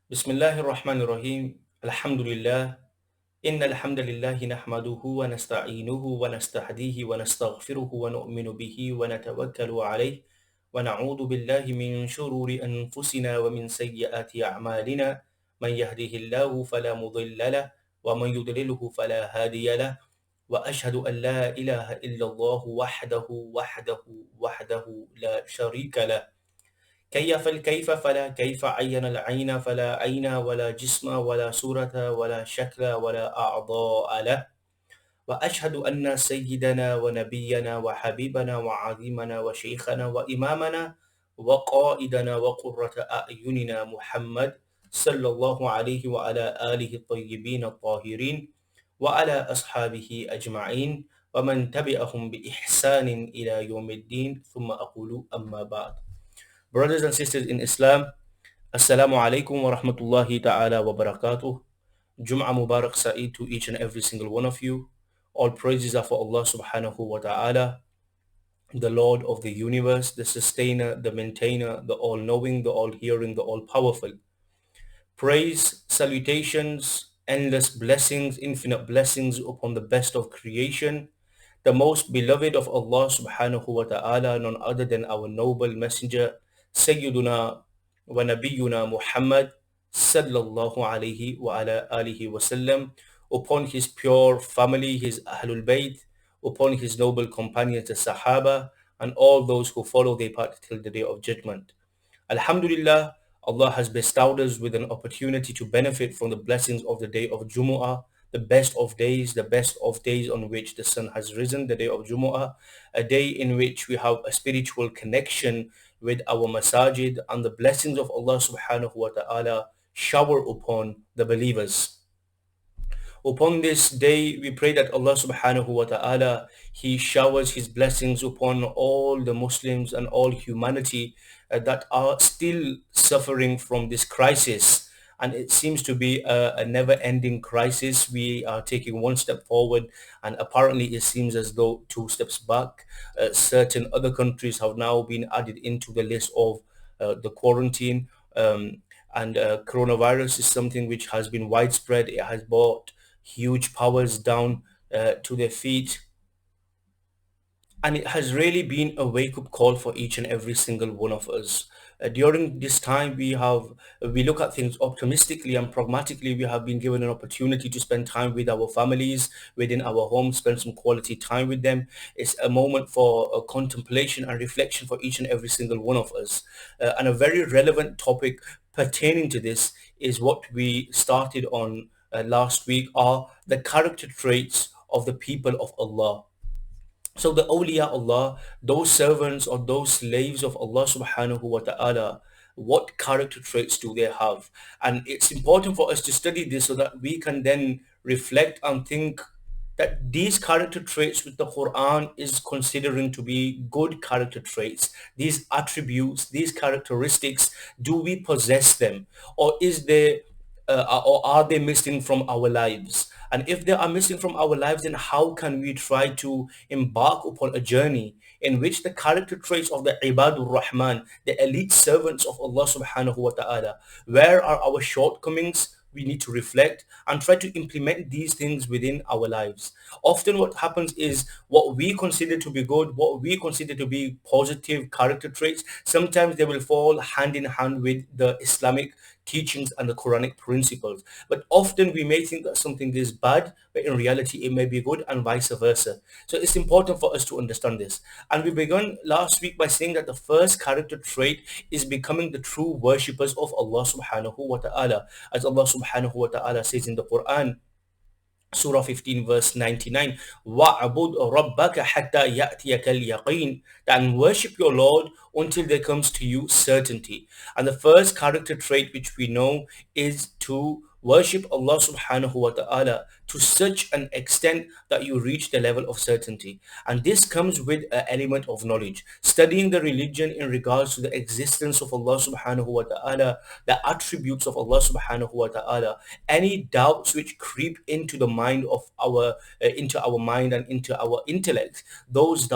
بسم الله الرحمن الرحيم الحمد لله إن الحمد لله نحمده ونستعينه ونستهديه ونستغفره ونؤمن به ونتوكل عليه ونعوذ بالله من شرور أنفسنا ومن سيئات أعمالنا من يهده الله فلا مضل له ومن يضلله فلا هادي له وأشهد أن لا إله إلا الله وحده لا شريك له كيف الكيف فلا كيف عين العين فلا عين ولا جسم ولا صورة ولا شكل ولا أعضاء له وأشهد أن سيدنا ونبينا وحبيبنا وعظيمنا وشيخنا وإمامنا وقائدنا وقرة أعيننا محمد صلى الله عليه وعلى آله الطيبين الطاهرين وعلى أصحابه أجمعين ومن تبعهم بإحسان إلى يوم الدين ثم أقول أما بعد. Brothers and sisters in Islam, Assalamu alaikum wa rahmatullahi ta'ala wa barakatuh. Jum'ah Mubarak Sa'id to each and every single one of you. All praises are for Allah subhanahu wa ta'ala, the Lord of the universe, the sustainer, the maintainer, the all-knowing, the all-hearing, the all-powerful. Praise, salutations, endless blessings, infinite blessings upon the best of creation, the most beloved of Allah subhanahu wa ta'ala, none other than our noble messenger, Sayyiduna wa Nabiyyuna Muhammad sallallahu alayhi wa ala alihi wasallam, upon his pure family, his Ahlul Bayt, upon his noble companions, the Sahaba, and all those who follow their path till the day of judgment. Alhamdulillah, Allah has bestowed us with an opportunity to benefit from the blessings of the day of Jumu'ah, the best of days on which the sun has risen, the day of Jumu'ah, a day in which we have a spiritual connection with our masajid, and the blessings of Allah subhanahu wa ta'ala shower upon the believers. Upon this day, we pray that Allah subhanahu wa ta'ala, He showers His blessings upon all the Muslims and all humanity that are still suffering from this crisis. And it seems to be a never-ending crisis. We are taking one step forward, and apparently it seems as though two steps back. Certain other countries have now been added into the list of the quarantine. And coronavirus is something which has been widespread. It has brought huge powers down to their feet. And it has really been a wake-up call for each and every single one of us. During this time, we look at things optimistically and pragmatically. We have been given an opportunity to spend time with our families within our homes, spend some quality time with them. It's a moment for contemplation and reflection for each and every single one of us. And a very relevant topic pertaining to this is what we started on last week, are the character traits of the people of Allah. So the awliya Allah, those servants or those slaves of Allah subhanahu wa ta'ala, what character traits do they have? And it's important for us to study this so that we can then reflect and think that these character traits with the Quran is considering to be good character traits. These attributes, these characteristics, do we possess them? Or are they missing from our lives? And if they are missing from our lives, then how can we try to embark upon a journey in which the character traits of the Ibadur Rahman, the elite servants of Allah subhanahu wa ta'ala, where are our shortcomings? We need to reflect and try to implement these things within our lives. Often what happens is what we consider to be good, what we consider to be positive character traits, sometimes they will fall hand in hand with the Islamic teachings and the Quranic principles. But often we may think that something is bad, but in reality it may be good, and vice versa. So it's important for us to understand this. And we began last week by saying that the first character trait is becoming the true worshippers of Allah subhanahu wa ta'ala. As Allah subhanahu wa ta'ala says in the Quran, Surah 15 verse 99, وَعْبُدْ رَبَّكَ حَتَّى يَأْتِيَكَ الْيَقِينَ, and worship your Lord until there comes to you certainty. And the first character trait which we know is to worship Allah subhanahu wa ta'ala to such an extent that you reach the level of certainty. And this comes with an element of knowledge. Studying the religion in regards to the existence of Allah subhanahu wa ta'ala, the attributes of Allah subhanahu wa ta'ala, any doubts which creep into the mind of into our mind and into our intellect, those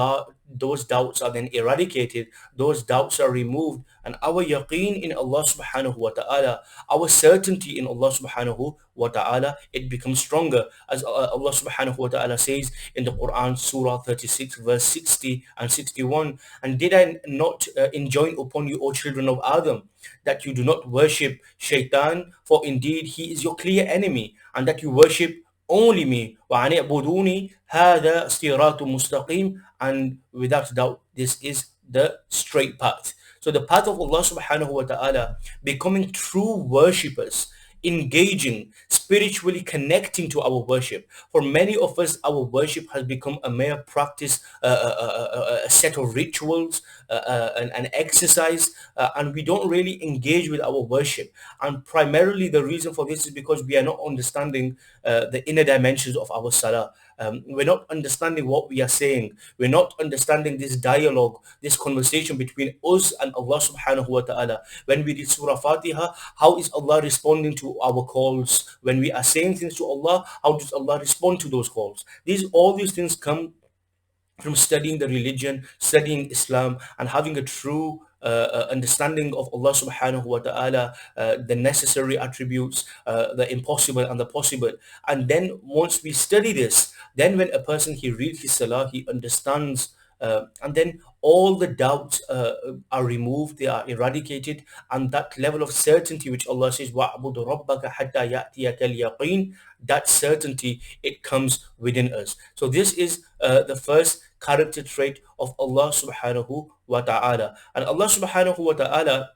those doubts are then eradicated, those doubts are removed, and our yaqeen in Allah subhanahu wa ta'ala, our certainty in Allah subhanahu wa ta'ala, it becomes stronger. As Allah subhanahu wa ta'ala says in the Quran, Surah 36, verse 60 and 61, and did I not enjoin upon you, O children of Adam, that you do not worship shaitan, for indeed he is your clear enemy, and that you worship only me. وَعَنِ اعْبُدُونِي هَذَا صِرَاطٌ مُسْتَقِيمٌ. And without doubt, this is the straight path. So the path of Allah subhanahu wa ta'ala, becoming true worshippers, engaging, spiritually connecting to our worship. For many of us, our worship has become a mere practice, a set of rituals, an exercise, and we don't really engage with our worship. And primarily the reason for this is because we are not understanding the inner dimensions of our salah. We're not understanding what we are saying. We're not understanding this dialogue, this conversation between us and Allah subhanahu wa ta'ala. When we read Surah Fatiha, how is Allah responding to our calls? When we are saying things to Allah, how does Allah respond to those calls? All these things come from studying the religion, studying Islam, and having a true understanding of Allah subhanahu wa ta'ala, the necessary attributes, the impossible and the possible. And then once we study this, then when a person, he reads his salah, he understands, and then all the doubts are removed, they are eradicated, and that level of certainty which Allah says, وَعْبُدُ رَبَّكَ حَتَّى يَأْتِيَكَ الْيَقِينَ, that certainty, it comes within us. So this is the first character trait of Allah subhanahu wa ta'ala. And Allah subhanahu wa ta'ala,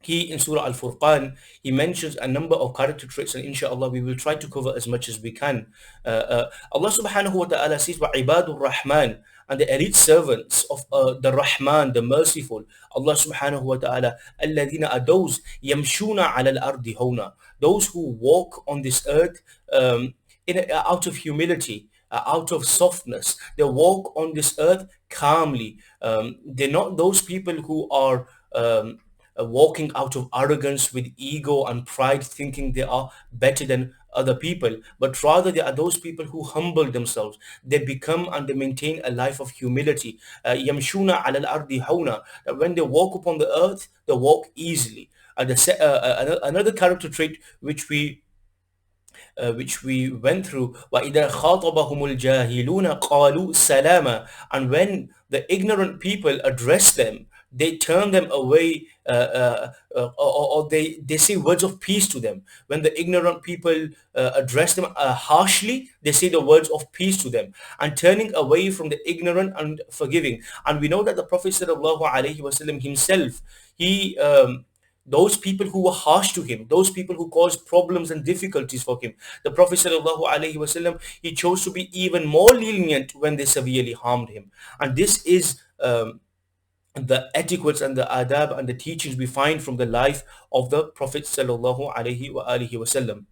he in Surah Al-Furqan, he mentions a number of character traits, and inshallah we will try to cover as much as we can. Allah subhanahu wa ta'ala says, وَعِبَادُ الرَّحْمَنِ, and the elite servants of the Rahman, the merciful, Allah subhanahu wa ta'ala, الَّذِينَ are those يَمْشُونَ عَلَى الْأَرْضِ هَوْنًا, those who walk on this earth out of humility, out of softness. They walk on this earth calmly. They're not those people who are walking out of arrogance with ego and pride, thinking they are better than other people, but rather they are those people who humble themselves. They become and they maintain a life of humility. يَمْشُونَ عَلَى الْأَرْضِ هَوْنًا, that when they walk upon the earth, they walk easily. Another character trait which we went through, وَإِذَا خَاطَبَهُمُ الْجَاهِلُونَ قَالُوا سَلَامًا, and when the ignorant people address them, they turn them away, or they say words of peace to them. When the ignorant people address them harshly, they say the words of peace to them, and turning away from the ignorant and forgiving. And we know that the Prophet sallallahu alaihi wasallam himself, he those people who were harsh to him, those people who caused problems and difficulties for him, the Prophet sallallahu alaihi wasallam, he chose to be even more lenient when they severely harmed him. And this is the etiquettes and the adab and the teachings we find from the life of the Prophet sallallahu alaihi wasallam.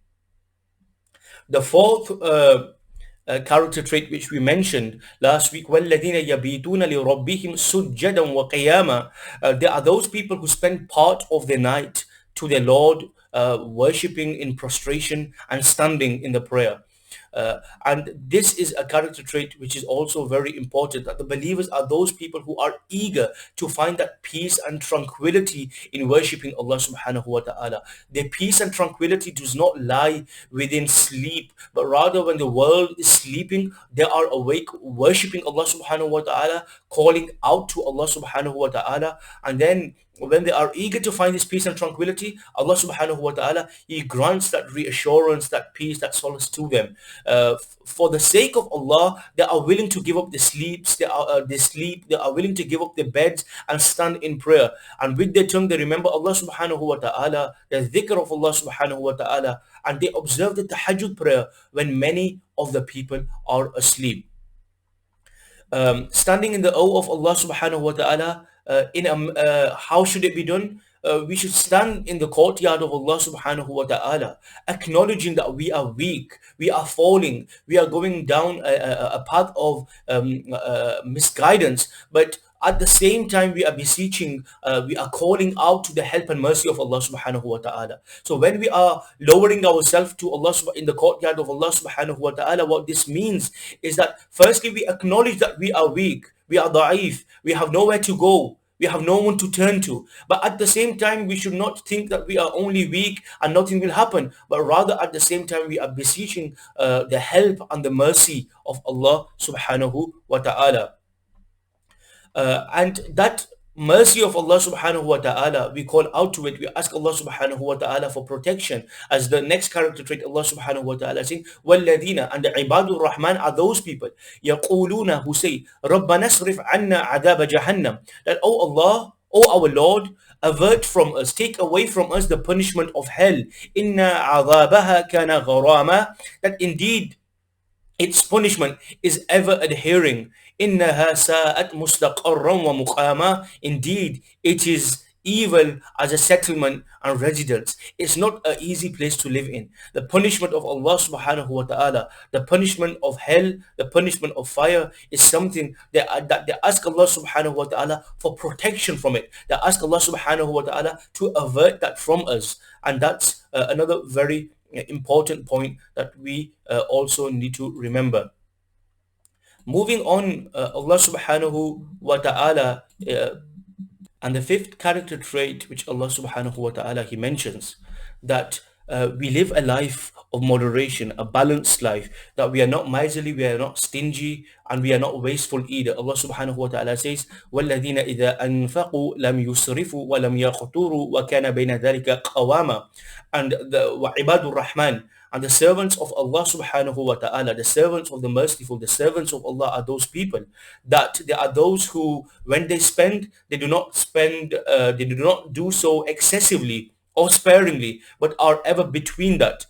The fourth character trait which we mentioned last week, وَالَّذِينَ يَبِيتُونَ لِرَبِّهِمْ سُجَّدًا وَقِيَامًا, they are those people who spend part of their night to their Lord, worshipping in prostration and standing in the prayer. And this is a character trait which is also very important, that the believers are those people who are eager to find that peace and tranquility in worshipping Allah subhanahu wa ta'ala. Their peace and tranquility does not lie within sleep, but rather when the world is sleeping, they are awake worshipping Allah subhanahu wa ta'ala, calling out to Allah subhanahu wa ta'ala. And then when they are eager to find this peace and tranquility, Allah subhanahu wa ta'ala, he grants that reassurance, that peace, that solace to them. For the sake of Allah, they are willing to give up their sleeps, they are willing to give up their beds and stand in prayer. And with their tongue, they remember Allah subhanahu wa ta'ala, the dhikr of Allah subhanahu wa ta'ala, and they observe the tahajjud prayer when many of the people are asleep. Standing in the awe of Allah subhanahu wa ta'ala, how should it be done? We should stand in the courtyard of Allah subhanahu wa ta'ala, acknowledging that we are weak, we are falling, we are going down a path of misguidance, but at the same time we are beseeching, we are calling out to the help and mercy of Allah subhanahu wa ta'ala. So when we are lowering ourselves to Allah in the courtyard of Allah subhanahu wa ta'ala, what this means is that firstly we acknowledge that we are weak, we are da'if, we have nowhere to go, we have no one to turn to. But at the same time, we should not think that we are only weak and nothing will happen. But rather at the same time, we are beseeching the help and the mercy of Allah subhanahu wa ta'ala. And that mercy of Allah subhanahu wa ta'ala, we call out to it, we ask Allah subhanahu wa ta'ala for protection. As the next character trait, Allah subhanahu wa ta'ala saying, وَالَّذِينَ, and the Ibadur Rahman are those people, يَقُولُونَ, who say, رَبَّنَا اصْرِفْ عَنَّا عَذَابَ جَهَنَّمْ, that, oh Allah, oh our Lord, avert from us, take away from us the punishment of hell. إِنَّا عَذَابَهَا كَانَ غَرَامًا, that indeed its punishment is ever adhering. إِنَّهَا سَاءَتْ مُسْتَقَرًّا وَمُقَامًا, indeed it is evil as a settlement and residence. It's not an easy place to live in. The punishment of Allah subhanahu wa ta'ala, the punishment of hell, the punishment of fire is something that they ask Allah subhanahu wa ta'ala for protection from it. They ask Allah subhanahu wa ta'ala to avert that from us. And that's another very important point that we also need to remember. Moving on, Allah subhanahu wa ta'ala, and the fifth character trait which Allah subhanahu wa ta'ala, he mentions that we live a life of moderation, a balanced life, that we are not miserly, we are not stingy, and we are not wasteful either. Allah subhanahu wa ta'ala says, وَالَّذِينَ إِذَا أَنفَقُوا لَمْ يُسْرِفُوا وَلَمْ يَقْتُرُوا وَكَانَ بَيْنَ ذَلِكَ قَوَامًا. And the وَعِبَادُ Rahman, and the servants of Allah subhanahu wa ta'ala, the servants of the merciful, the servants of Allah are those people that they are those who, when they spend, they do not spend, they do not do so excessively or sparingly, but are ever between that.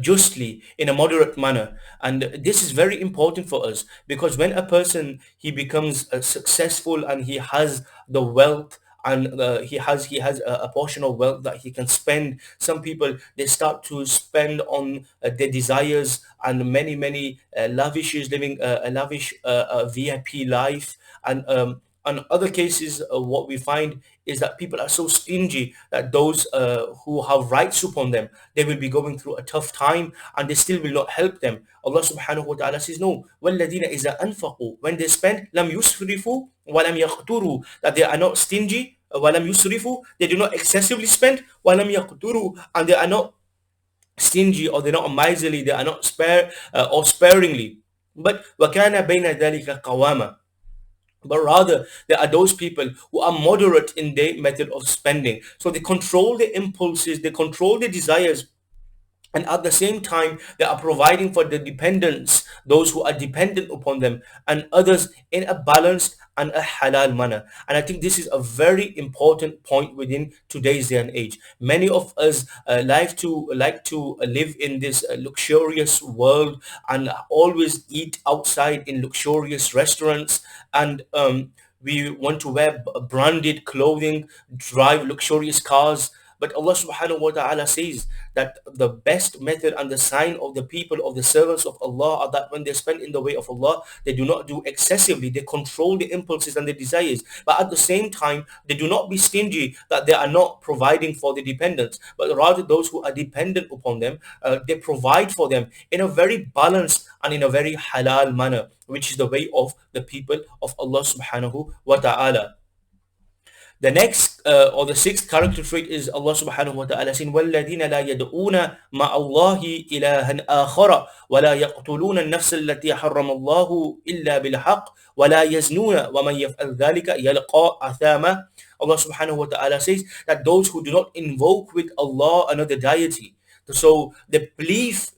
Justly, in a moderate manner. And this is very important for us, because when a person, he becomes successful and he has the wealth, and he has a portion of wealth that he can spend. Some people, they start to spend on their desires, and many lavishes, living a lavish VIP life. And on other cases, what we find is that people are so stingy that those who have rights upon them, they will be going through a tough time and they still will not help them. Allah subhanahu wa ta'ala says, no, وَالَّذِينَ إِذَا أَنفَقُوا, when they spend, لَمْ يُسْرِفُوا وَلَمْ يَقْتُرُوا, that they are not stingy, وَلَمْ يُسْرِفُوا, they do not excessively spend, وَلَمْ يَقْتُرُوا, and they are not stingy, or they're not miserly, they are not spare or sparingly. But وَكَانَ بَيْنَ ذَلِكَ قَوَامًا, but rather there are those people who are moderate in their method of spending. So they control their impulses, they control their desires, and at the same time they are providing for the dependents, those who are dependent upon them, and others, in a balanced and a halal manner. And I think this is a very important point within today's day and age. Many of us like to live in this luxurious world, and always eat outside in luxurious restaurants, and we want to wear branded clothing, drive luxurious cars. But Allah subhanahu wa ta'ala says that the best method and the sign of the people, of the servants of Allah, are that when they spend in the way of Allah, they do not do excessively. They control the impulses and the desires. But at the same time, they do not be stingy, that they are not providing for the dependents. But rather those who are dependent upon them, they provide for them in a very balanced and in a very halal manner, which is the way of the people of Allah subhanahu wa ta'ala. The next or the sixth character trait is Allah subhanahu wa ta'ala saying, وَالَّذِينَ لَا يَدْعُونَ مَعَ اللَّهِ إِلَهًا آخَرَ وَلَا يَقْتُلُونَ النَّفْسَ الَّتِي حَرَّمَ اللَّهُ إِلَّا بِالْحَقِّ وَلَا يَزْنُونَ وَمَنْ يَفْعَلْ ذَلِكَ يَلْقَى أَثَامًا. Allah subhanahu wa ta'ala says that those who do not invoke with Allah another deity, so they believe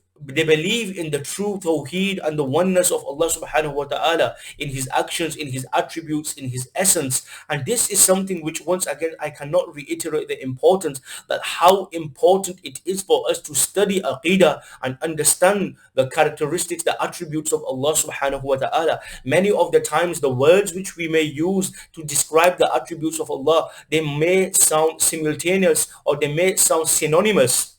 in the true Tawheed and the oneness of Allah subhanahu wa ta'ala, in his actions, in his attributes, in his essence. And this is something which, once again, I cannot reiterate the importance, that how important it is for us to study Aqidah and understand the characteristics, the attributes of Allah subhanahu wa ta'ala. Many of the times the words which we may use to describe the attributes of Allah, they may sound simultaneous, or they may sound synonymous.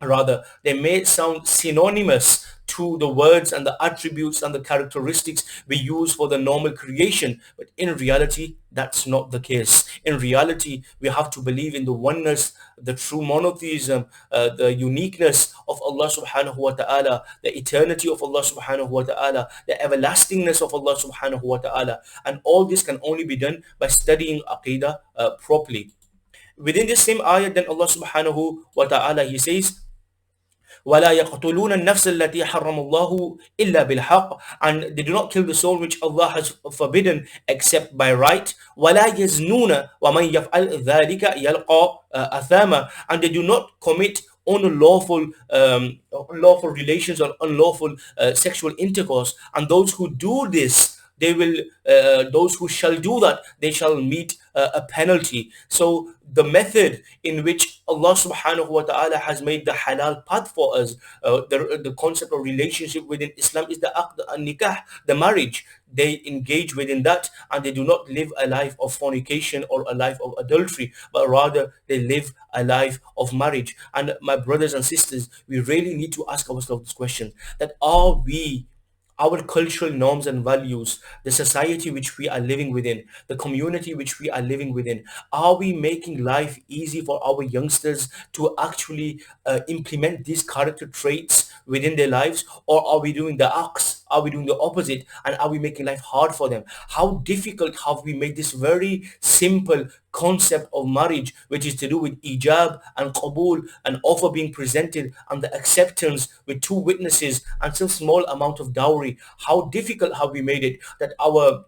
Rather, they may sound synonymous to the words and the attributes and the characteristics we use for the normal creation, but in reality that's not the case. In reality, we have to believe in the oneness, the true monotheism, the uniqueness of Allah subhanahu wa ta'ala, the eternity of Allah subhanahu wa ta'ala, the everlastingness of Allah subhanahu wa ta'ala, and all this can only be done by studying aqidah properly. Within this same ayah, then Allah subhanahu wa ta'ala, he says, وَلَا يَقْتُلُونَ النَّفْسَ الَّتِي حَرَّمَ اللَّهُ إِلَّا بِالْحَقِّ, and they do not kill the soul which Allah has forbidden except by right. وَلَا يَزْنُونَ وَمَنْ يَفْعَلْ ذَلِكَ يَلْقَى أَثَامًا, and they do not commit unlawful relations or unlawful sexual intercourse, and those who do this, they will those who shall do that, they shall meet a penalty. So the method in which Allah subhanahu wa ta'ala has made the halal path for us, the concept of relationship within Islam is the aqd and nikah, the marriage. They engage within that, and they do not live a life of fornication or a life of adultery, but rather they live a life of marriage. And my brothers and sisters, we really need to ask ourselves this question, that are we, our cultural norms and values, the society which we are living within, the community which we are living within, are we making life easy for our youngsters to actually implement these character traits within their lives? Or are we doing the ox? Are we doing the opposite? And are we making life hard for them? How difficult have we made this very simple concept of marriage, which is to do with ijab and qabul, an offer being presented and the acceptance with two witnesses and some small amount of dowry? How difficult have we made it that our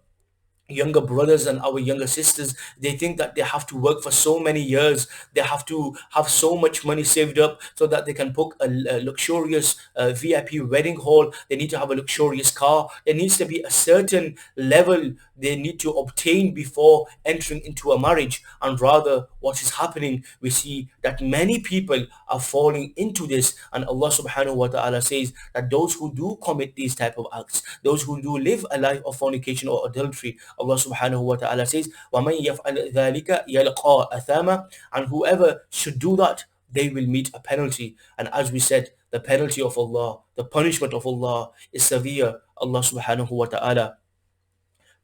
younger brothers and our younger sisters, they think that they have to work for so many years, they have to have so much money saved up so that they can book a luxurious VIP wedding hall, they need to have a luxurious car, there needs to be a certain level they need to obtain before entering into a marriage. And rather, what is happening, we see that many people are falling into this, and Allah subhanahu wa ta'ala says that those who do commit these type of acts, those who do live a life of fornication or adultery, Allah subhanahu wa ta'ala says, وَمَنْ يَفْعَلْ ذَلِكَ يَلْقَى أَثَامًا, and whoever should do that, they will meet a penalty. And as we said, the penalty of Allah, the punishment of Allah is severe. Allah subhanahu wa ta'ala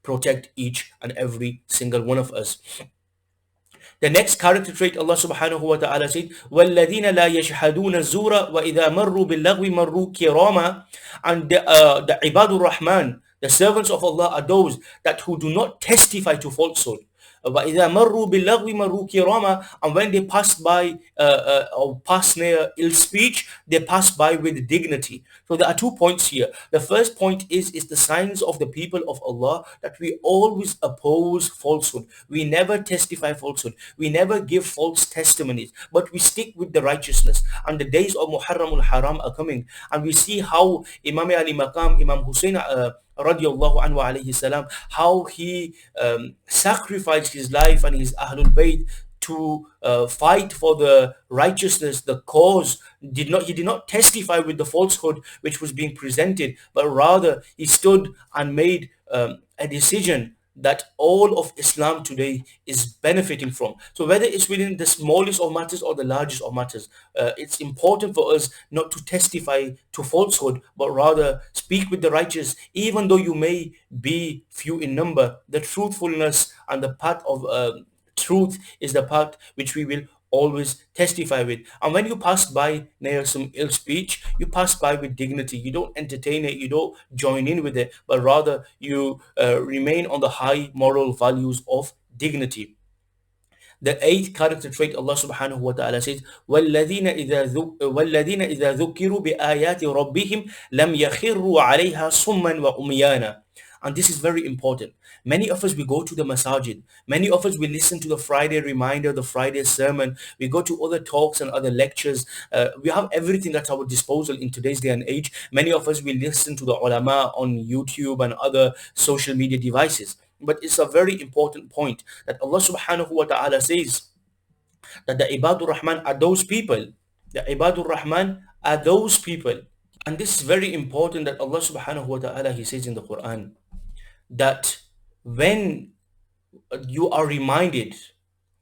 protect each and every single one of us. The next character trait Allah subhanahu wa ta'ala said, وَالَّذِينَ لَا يَشْهَدُونَ الزُّورَ وَإِذَا مَرُّوا بِاللَّغْوِ مَرُّوا كِرَامًا, and the Ibadur Rahman, the servants of Allah, are those that who do not testify to falsehood. وَإِذَا مَرُّوا بِاللَّغْوِ مَرُّوا كِرَامًا, and when they pass by or pass near ill speech, they pass by with dignity. So there are 2 points here. The first point is the signs of the people of Allah, that we always oppose falsehood. We never testify falsehood. We never give false testimonies, but we stick with the righteousness. And the days of Muharram al-Haram are coming, and we see how Imam Ali Maqam, Imam Hussein radiallahu anhu alayhi salam, how he sacrificed his life and his Ahlul Bayt to fight for the righteousness, the cause. He did not testify with the falsehood which was being presented, but rather he stood and made a decision that all of Islam today is benefiting from. So whether it's within the smallest of matters or the largest of matters, it's important for us not to testify to falsehood, but rather speak with the righteous, even though you may be few in number. The truthfulness and the path of truth is the path which we will always testify with. And when you pass by near some ill speech, you pass by with dignity. You don't entertain it, you don't join in with it, but rather you remain on the high moral values of dignity. The eighth character trait, Allah subhanahu wa ta'ala says, وَالَّذِينَ إِذَا ذُكِّرُوا بِآيَاتِ رَبِّهِمْ لَمْ يَخِرُّوا عَلَيْهَا صُمًّا وَأُمْيَانًا. And this is very important. Many of us, we go to the masajid. Many of us, we listen to the Friday reminder, the Friday sermon. We go to other talks and other lectures. We have everything at our disposal in today's day and age. Many of us, we listen to the ulama on YouTube and other social media devices. But it's a very important point that Allah subhanahu wa ta'ala says that the Ibadur Rahman are those people. The Ibadur Rahman are those people. And this is very important that Allah subhanahu wa ta'ala, He says in the Quran that when you are reminded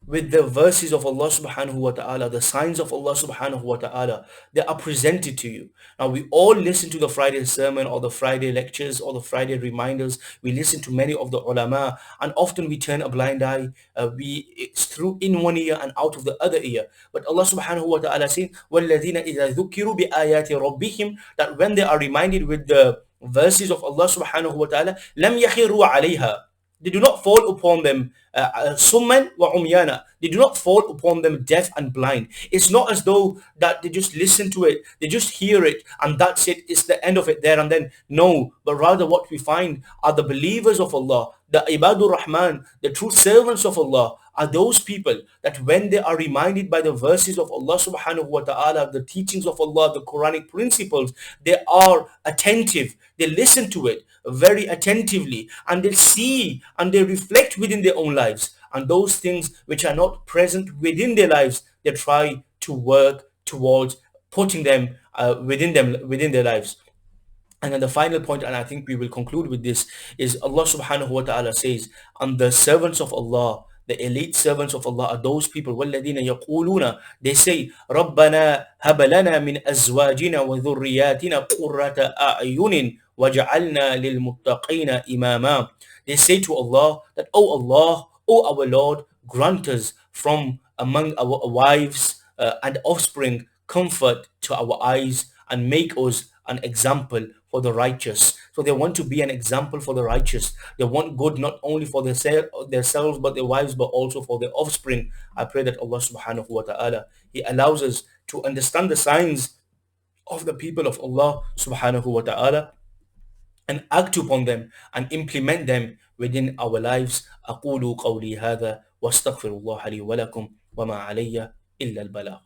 with the verses of Allah subhanahu wa ta'ala, the signs of Allah subhanahu wa ta'ala, they are presented to you. Now we all listen to the Friday sermon or the Friday lectures or the Friday reminders. We listen to many of the ulama, and often we turn a blind eye. It's through in one ear and out of the other ear. But Allah subhanahu wa ta'ala says, وَالَّذِينَ إِذَا ذُكِّرُوا بِآيَاتِ رَبِّهِمْ, that when they are reminded with the verses of Allah subhanahu wa ta'ala, لَمْ يَخِرُّوا عَلَيْهَا, they do not fall upon them summan wa umyana. They do not fall upon them deaf and blind. It's not as though that they just listen to it, they just hear it, and that's it. It's the end of it there and then. No, but rather what we find are the believers of Allah, the Ibadur Rahman, the true servants of Allah, are those people that when they are reminded by the verses of Allah subhanahu wa ta'ala, the teachings of Allah, the Quranic principles, they are attentive. They listen to it very attentively, and they see and they reflect within their own lives. And those things which are not present within their lives, they try to work towards putting them within their lives. And then the final point, and I think we will conclude with this, is Allah subhanahu wa ta'ala says, and the servants of Allah, the elite servants of Allah are those people, وَالَّذِينَ يَقُولُونَ, they say, رَبَّنَا هَبَ لَنَا مِنْ أَزْوَاجِنَا وَذُرِّيَّاتِنَا قُرَّةَ أَعْيُنٍ وَجَعَلْنَا لِلْمُتَّقِينَ إِمَامًا. They say to Allah that, "O Allah, O our Lord, grant us from among our wives and offspring comfort to our eyes, and make us an example for the righteous." So they want to be an example for the righteous. They want good not only for themselves, but their wives, but also for their offspring. I pray that Allah subhanahu wa ta'ala, He allows us to understand the signs of the people of Allah subhanahu wa ta'ala and act upon them and implement them within our lives. أقول قولي هذا واستغفر الله لي ولكم وما علي إلا البلاغ.